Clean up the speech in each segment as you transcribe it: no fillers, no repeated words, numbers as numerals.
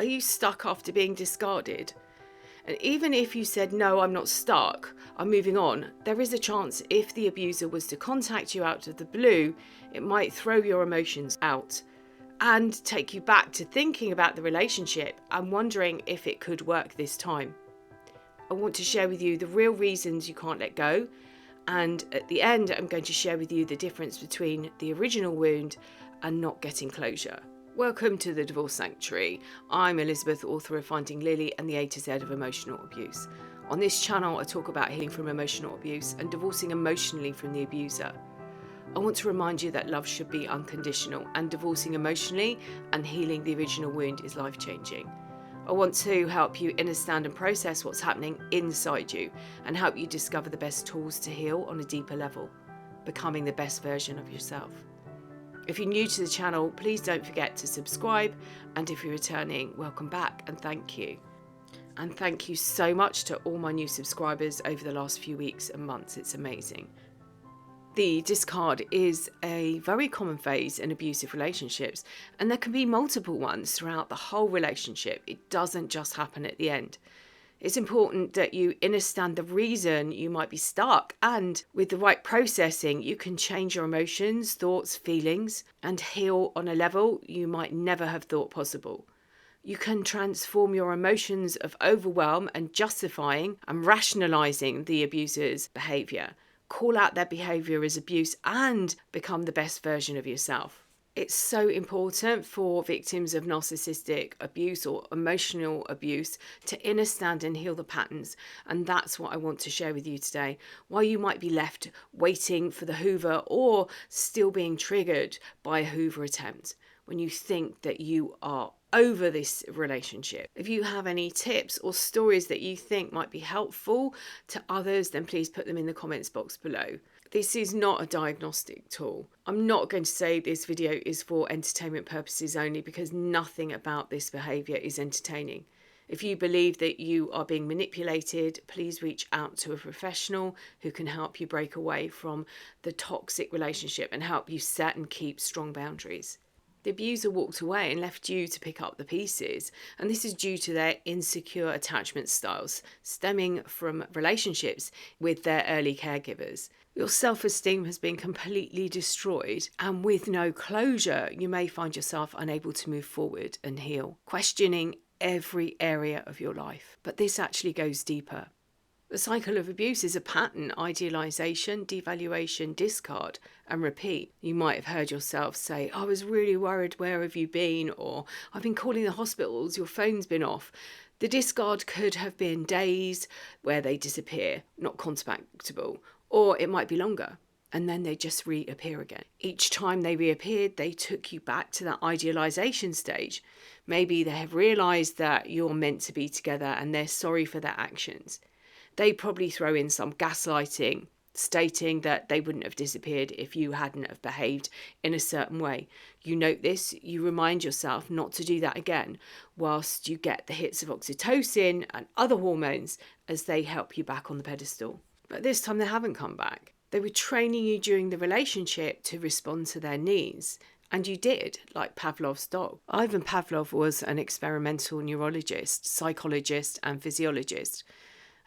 Are you stuck after being discarded? And even if you said, no, I'm not stuck, I'm moving on, there is a chance if the abuser was to contact you out of the blue, it might throw your emotions out and take you back to thinking about the relationship and wondering if it could work this time. I want to share with you the real reasons you can't let go. And at the end, I'm going to share with you the difference between the original wound and not getting closure. Welcome to the Divorce Sanctuary. I'm Elizabeth, author of Finding Lily and the A to Z of emotional abuse. On this channel, I talk about healing from emotional abuse and divorcing emotionally from the abuser. I want to remind you that love should be unconditional, and divorcing emotionally and healing the original wound is life-changing. I want to help you understand and process what's happening inside you and help you discover the best tools to heal on a deeper level, becoming the best version of yourself. If you're new to the channel, please don't forget to subscribe, and if you're returning, welcome back and thank you. And thank you so much to all my new subscribers over the last few weeks and months. It's amazing. The discard is a very common phase in abusive relationships, and there can be multiple ones throughout the whole relationship. It doesn't just happen at the end. It's important that you understand the reason you might be stuck, and with the right processing, you can change your emotions, thoughts, feelings, and heal on a level you might never have thought possible. You can transform your emotions of overwhelm and justifying and rationalizing the abuser's behavior. Call out their behaviour as abuse and become the best version of yourself. It's so important for victims of narcissistic abuse or emotional abuse to understand and heal the patterns. And that's what I want to share with you today. Why you might be left waiting for the Hoover or still being triggered by a Hoover attempt when you think that you are over this relationship. If you have any tips or stories that you think might be helpful to others, then please put them in the comments box below. This is not a diagnostic tool. I'm not going to say this video is for entertainment purposes only, because nothing about this behaviour is entertaining. If you believe that you are being manipulated, please reach out to a professional who can help you break away from the toxic relationship and help you set and keep strong boundaries. The abuser walked away and left you to pick up the pieces, and this is due to their insecure attachment styles stemming from relationships with their early caregivers. Your self-esteem has been completely destroyed, and with no closure, you may find yourself unable to move forward and heal, questioning every area of your life. But this actually goes deeper. The cycle of abuse is a pattern: idealisation, devaluation, discard, and repeat. You might have heard yourself say, I was really worried, where have you been? Or I've been calling the hospitals, your phone's been off. The discard could have been days where they disappear, not contactable, or it might be longer, and then they just reappear again. Each time they reappeared, they took you back to that idealisation stage. Maybe they have realised that you're meant to be together and they're sorry for their actions. They probably throw in some gaslighting, stating that they wouldn't have disappeared if you hadn't have behaved in a certain way. You note this, you remind yourself not to do that again, whilst you get the hits of oxytocin and other hormones as they help you back on the pedestal. But this time they haven't come back. They were training you during the relationship to respond to their needs. And you did, like Pavlovs' dog. Ivan Pavlov was an experimental neurologist, psychologist, and physiologist.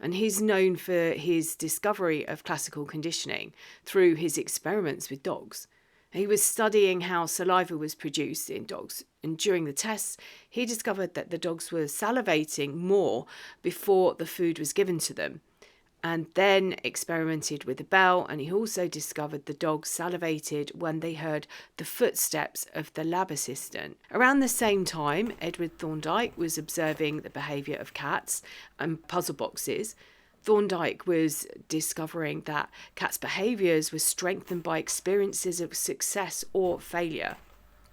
And he's known for his discovery of classical conditioning through his experiments with dogs. He was studying how saliva was produced in dogs, and during the tests, he discovered that the dogs were salivating more before the food was given to them, and then experimented with the bell. And he also discovered the dogs salivated when they heard the footsteps of the lab assistant. Around the same time, Edward Thorndike was observing the behaviour of cats and puzzle boxes. Thorndike was discovering that cats' behaviours were strengthened by experiences of success or failure.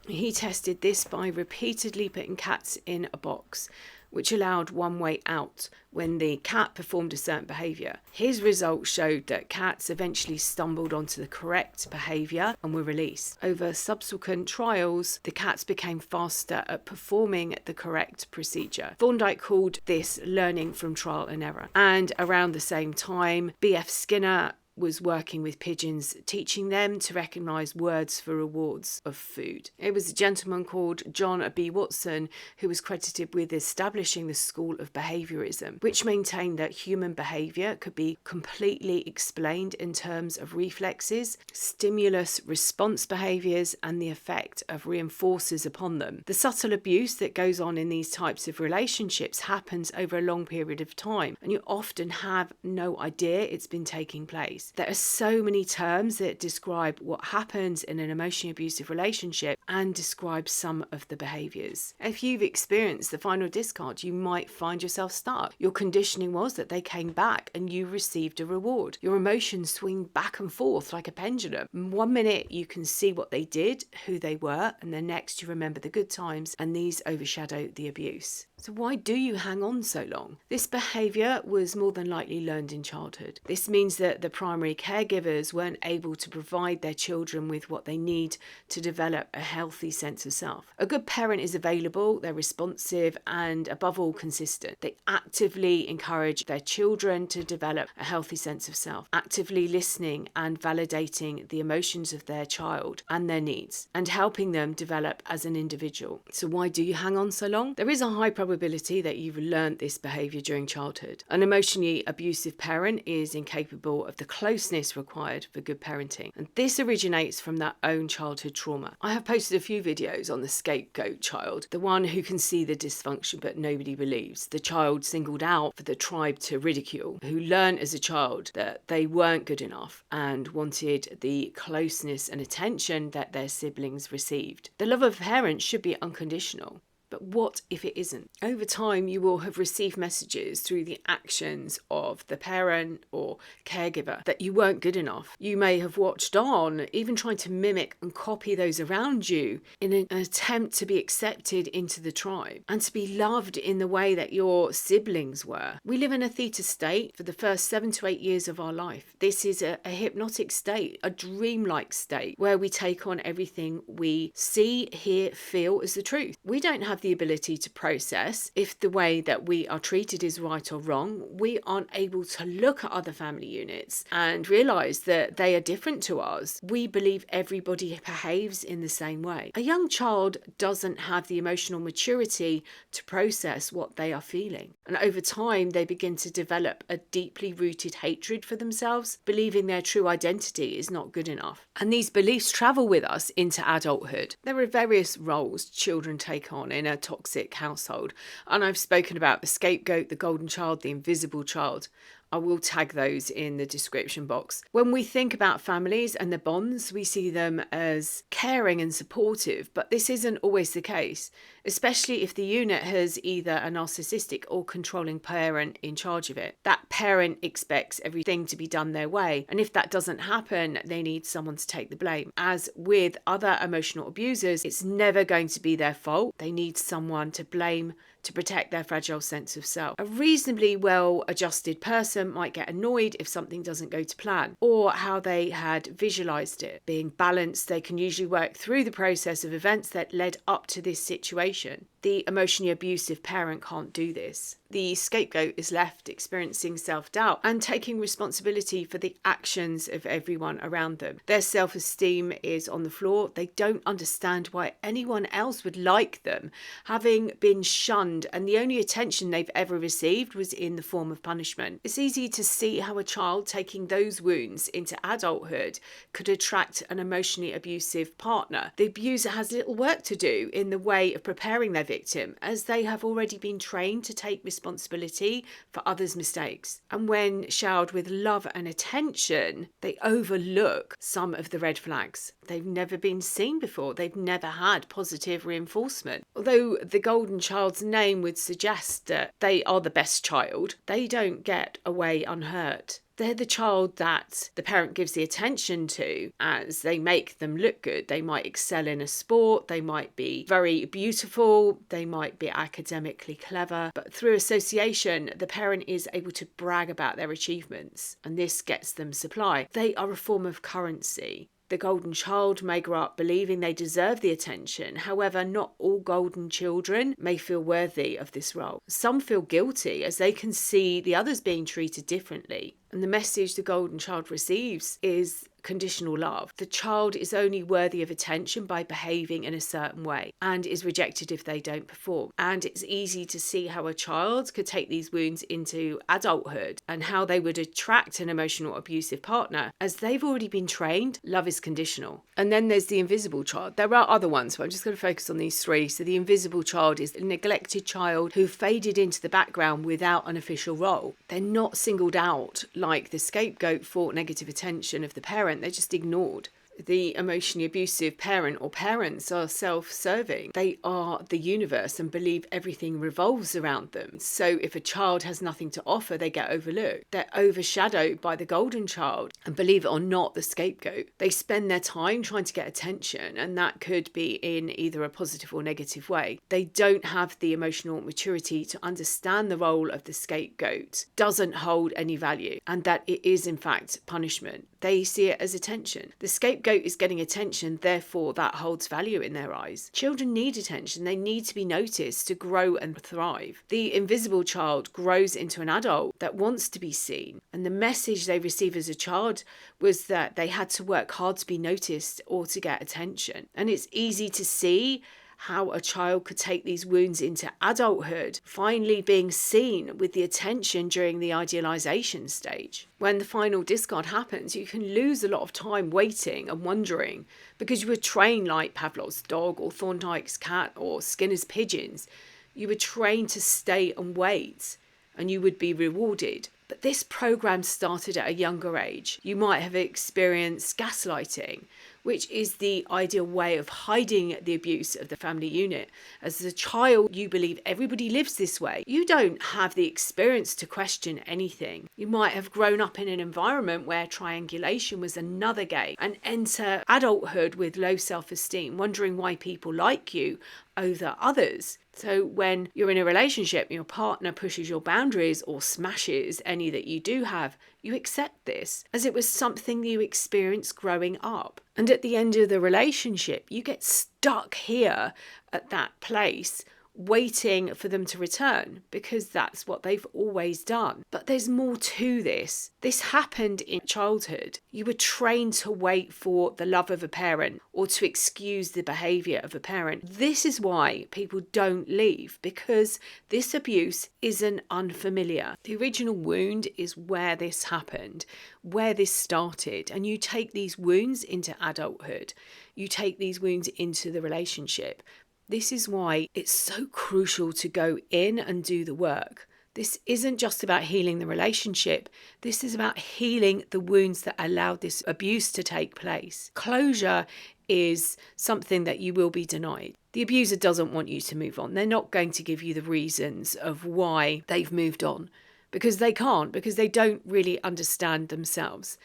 He tested this by repeatedly putting cats in a box, which allowed one way out when the cat performed a certain behaviour. His results showed that cats eventually stumbled onto the correct behaviour and were released. Over subsequent trials, the cats became faster at performing the correct procedure. Thorndike called this learning from trial and error. And around the same time, B.F. Skinner was working with pigeons, teaching them to recognise words for rewards of food. It was a gentleman called John B. Watson who was credited with establishing the school of behaviourism, which maintained that human behaviour could be completely explained in terms of reflexes, stimulus response behaviours, and the effect of reinforcers upon them. The subtle abuse that goes on in these types of relationships happens over a long period of time, and you often have no idea it's been taking place. There are so many terms that describe what happens in an emotionally abusive relationship and describe some of the behaviours. If you've experienced the final discard, you might find yourself stuck. Your conditioning was that they came back and you received a reward. Your emotions swing back and forth like a pendulum. One minute you can see what they did, who they were, and the next you remember the good times, and these overshadow the abuse. So why do you hang on so long? This behaviour was more than likely learned in childhood. This means that the primary caregivers weren't able to provide their children with what they need to develop a healthy sense of self. A good parent is available, they're responsive, and above all consistent. They actively encourage their children to develop a healthy sense of self, actively listening and validating the emotions of their child and their needs, and helping them develop as an individual. So why do you hang on so long? There is a high probability that you've learned this behaviour during childhood. An emotionally abusive parent is incapable of the closeness required for good parenting, and this originates from their own childhood trauma. I have posted a few videos on the scapegoat child, the one who can see the dysfunction but nobody believes, the child singled out for the tribe to ridicule, who learned as a child that they weren't good enough and wanted the closeness and attention that their siblings received. The love of parents should be unconditional. But what if it isn't? Over time, you will have received messages through the actions of the parent or caregiver that you weren't good enough. You may have watched on, even trying to mimic and copy those around you in an attempt to be accepted into the tribe and to be loved in the way that your siblings were. We live in a theta state for the first 7 to 8 years of our life. This is a hypnotic state, a dreamlike state, where we take on everything we see, hear, feel as the truth. We don't have the ability to process if the way that we are treated is right or wrong. We aren't able to look at other family units and realise that they are different to ours. We believe everybody behaves in the same way. A young child doesn't have the emotional maturity to process what they are feeling. And over time, they begin to develop a deeply rooted hatred for themselves, believing their true identity is not good enough. And these beliefs travel with us into adulthood. There are various roles children take on in a toxic household, and I've spoken about the scapegoat, the golden child, the invisible child. I will tag those in the description box. When we think about families and the bonds, we see them as caring and supportive, but this isn't always the case, especially if the unit has either a narcissistic or controlling parent in charge of it. That parent expects everything to be done their way, and if that doesn't happen, they need someone to take the blame. As with other emotional abusers, it's never going to be their fault. They need someone to blame to protect their fragile sense of self. A reasonably well-adjusted person might get annoyed if something doesn't go to plan, or how they had visualised it. Being balanced, they can usually work through the process of events that led up to this situation. The emotionally abusive parent can't do this. The scapegoat is left experiencing self-doubt and taking responsibility for the actions of everyone around them. Their self-esteem is on the floor. They don't understand why anyone else would like them, having been shunned, and the only attention they've ever received was in the form of punishment. It's easy to see how a child taking those wounds into adulthood could attract an emotionally abusive partner. The abuser has little work to do in the way of preparing their victim, as they have already been trained to take responsibility for others' mistakes. And when showered with love and attention, they overlook some of the red flags. They've never been seen before. They've never had positive reinforcement. Although the golden child's name would suggest that they are the best child, they don't get away unhurt. They're the child that the parent gives the attention to as they make them look good. They might excel in a sport, they might be very beautiful, they might be academically clever, but through association, the parent is able to brag about their achievements, and this gets them supply. They are a form of currency. The golden child may grow up believing they deserve the attention. However, not all golden children may feel worthy of this role. Some feel guilty as they can see the others being treated differently. And the message the golden child receives is conditional love. The child is only worthy of attention by behaving in a certain way and is rejected if they don't perform. And it's easy to see how a child could take these wounds into adulthood and how they would attract an emotional abusive partner as they've already been trained. Love is conditional. And then there's the invisible child. There are other ones, but I'm just going to focus on these three. So the invisible child is a neglected child who faded into the background without an official role. They're not singled out like the scapegoat for negative attention of the parent. They're just ignored. The emotionally abusive parent or parents are self-serving. They are the universe and believe everything revolves around them. So if a child has nothing to offer, they get overlooked. They're overshadowed by the golden child and, believe it or not, the scapegoat. They spend their time trying to get attention, and that could be in either a positive or negative way. They don't have the emotional maturity to understand the role of the scapegoat doesn't hold any value and that it is in fact punishment. They see it as attention. The scapegoat is getting attention, therefore that holds value in their eyes. Children need attention. They need to be noticed to grow and thrive. The invisible child grows into an adult that wants to be seen, and the message they receive as a child was that they had to work hard to be noticed or to get attention. And it's easy to see how a child could take these wounds into adulthood, finally being seen with the attention during the idealization stage. When the final discard happens, you can lose a lot of time waiting and wondering because you were trained like Pavlov's dog or Thorndike's cat or Skinner's pigeons. You were trained to stay and wait, and you would be rewarded. But this program started at a younger age. You might have experienced gaslighting, which is the ideal way of hiding the abuse of the family unit. As a child, you believe everybody lives this way. You don't have the experience to question anything. You might have grown up in an environment where triangulation was another game and enter adulthood with low self-esteem, wondering why people like you over others. So when you're in a relationship and your partner pushes your boundaries or smashes any that you do have, you accept this as it was something you experienced growing up. And at the end of the relationship, you get stuck here at that place waiting for them to return because that's what they've always done. But there's more to this. This happened in childhood. You were trained to wait for the love of a parent or to excuse the behaviour of a parent. This is why people don't leave, because this abuse isn't unfamiliar. The original wound is where this happened, where this started, and you take these wounds into adulthood. You take these wounds into the relationship. This is why it's so crucial to go in and do the work. This isn't just about healing the relationship. This is about healing the wounds that allowed this abuse to take place. Closure is something that you will be denied. The abuser doesn't want you to move on. They're not going to give you the reasons of why they've moved on, because they can't, because they don't really understand themselves.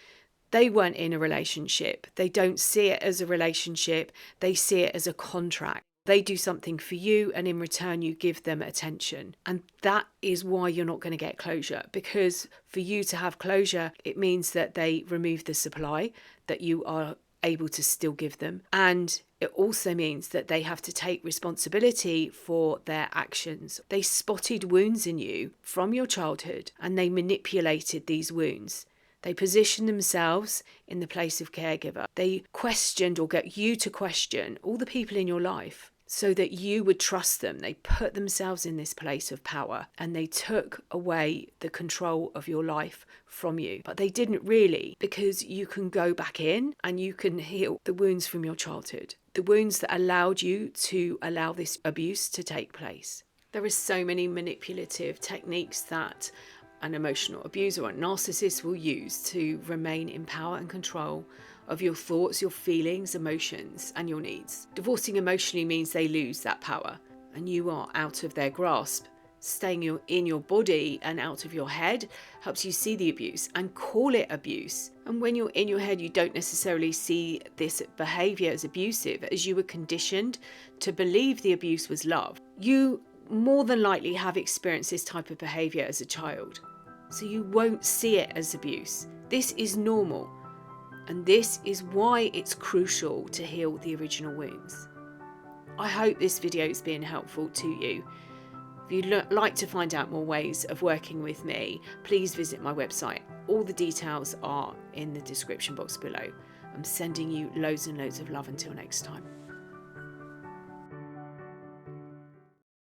They weren't in a relationship. They don't see it as a relationship. They see it as a contract. They do something for you and in return you give them attention. And that is why you're not going to get closure, because for you to have closure, it means that they remove the supply that you are able to still give them. And it also means that they have to take responsibility for their actions. They spotted wounds in you from your childhood and they manipulated these wounds. They positioned themselves in the place of caregiver. They questioned or get you to question all the people in your life so that you would trust them. They put themselves in this place of power and they took away the control of your life from you. But they didn't really, because you can go back in and you can heal the wounds from your childhood, the wounds that allowed you to allow this abuse to take place. There are so many manipulative techniques that an emotional abuser or a narcissist will use to remain in power and control of your thoughts, your feelings, emotions, and your needs. Divorcing emotionally means they lose that power and you are out of their grasp. Staying in your body and out of your head helps you see the abuse and call it abuse. And when you're in your head, you don't necessarily see this behavior as abusive, as you were conditioned to believe the abuse was love. You more than likely have experienced this type of behavior as a child, so you won't see it as abuse. This is normal. And this is why it's crucial to heal the original wounds. I hope this video has been helpful to you. If you'd like to find out more ways of working with me, please visit my website. All the details are in the description box below. I'm sending you loads and loads of love until next time.